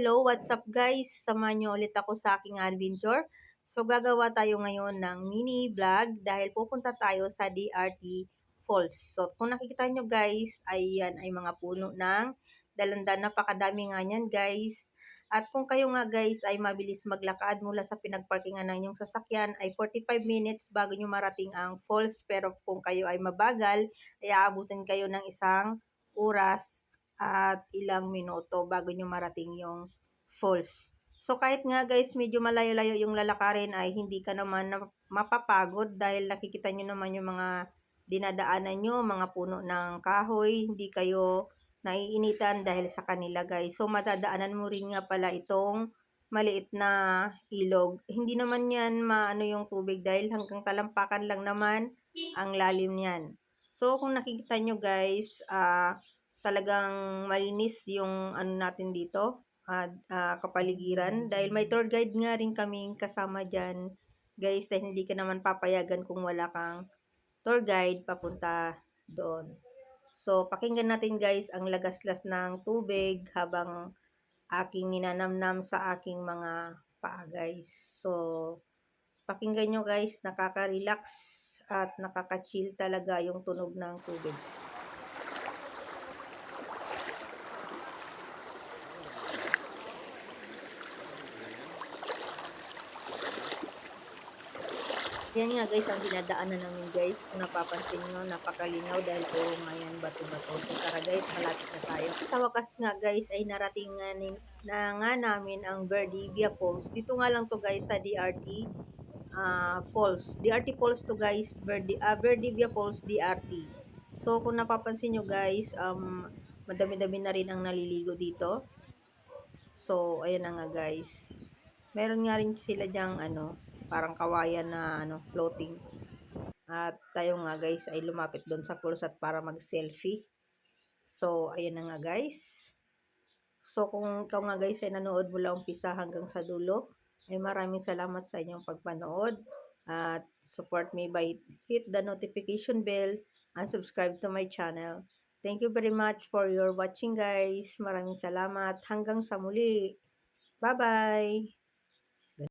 Hello, what's up guys? Samahan niyo ulit ako sa aking adventure. So gagawa tayo ngayon ng mini vlog dahil pupunta tayo sa DRT Falls. So kung nakikita nyo guys, ay yan ay mga puno ng dalandan. Napakadami nga yan guys. At kung kayo nga guys ay mabilis maglakad mula sa pinagparkingan ng inyong sasakyan ay 45 minutes bago nyo marating ang falls. Pero kung kayo ay mabagal, ay aabutin kayo ng isang oras at ilang minuto bago nyo marating yung falls. So kahit nga guys medyo malayo-layo yung lalakarin ay hindi ka naman mapapagod dahil nakikita nyo naman yung mga dinadaanan nyo, mga puno ng kahoy, hindi kayo naiinitan dahil sa kanila guys. So madadaanan mo rin nga pala itong maliit na ilog. Hindi naman yan maano yung tubig dahil hanggang talampakan lang naman ang lalim niyan. So kung nakikita nyo guys, talagang malinis yung ano natin dito, kapaligiran. Dahil may tour guide nga rin kaming kasama dyan, guys, dahil hindi ka naman papayagan kung wala kang tour guide papunta doon. So, pakinggan natin guys ang lagaslas ng tubig habang aking ninanamnam sa aking mga paa guys. So, pakinggan nyo guys, nakaka-relax at nakaka-chill talaga yung tunog ng tubig. Yan nga guys, ang dinadaanan namin guys. Kung napapansin nyo, napakalinaw dahil puro ngayon bato-bato. So tara guys, malapit na tayo. Sa wakas nga guys, ay narating na nga namin ang Verdivia Falls. Dito nga lang to guys sa DRT Falls. DRT Falls to guys, Verdivia Falls DRT. So kung napapansin nyo guys, madami-dami na rin ang naliligo dito. So ayan na nga guys. Meron nga rin sila dyang parang kawayan na floating. At tayo nga guys ay lumapit doon sa falls at para mag-selfie. So ayan na nga guys. So kung ikaw nga guys ay nanood mula umpisa hanggang sa dulo, ay maraming salamat sa inyong pagpanood. At support me by hit the notification bell and subscribe to my channel. Thank you very much for your watching guys. Maraming salamat. Hanggang sa muli. Bye-bye!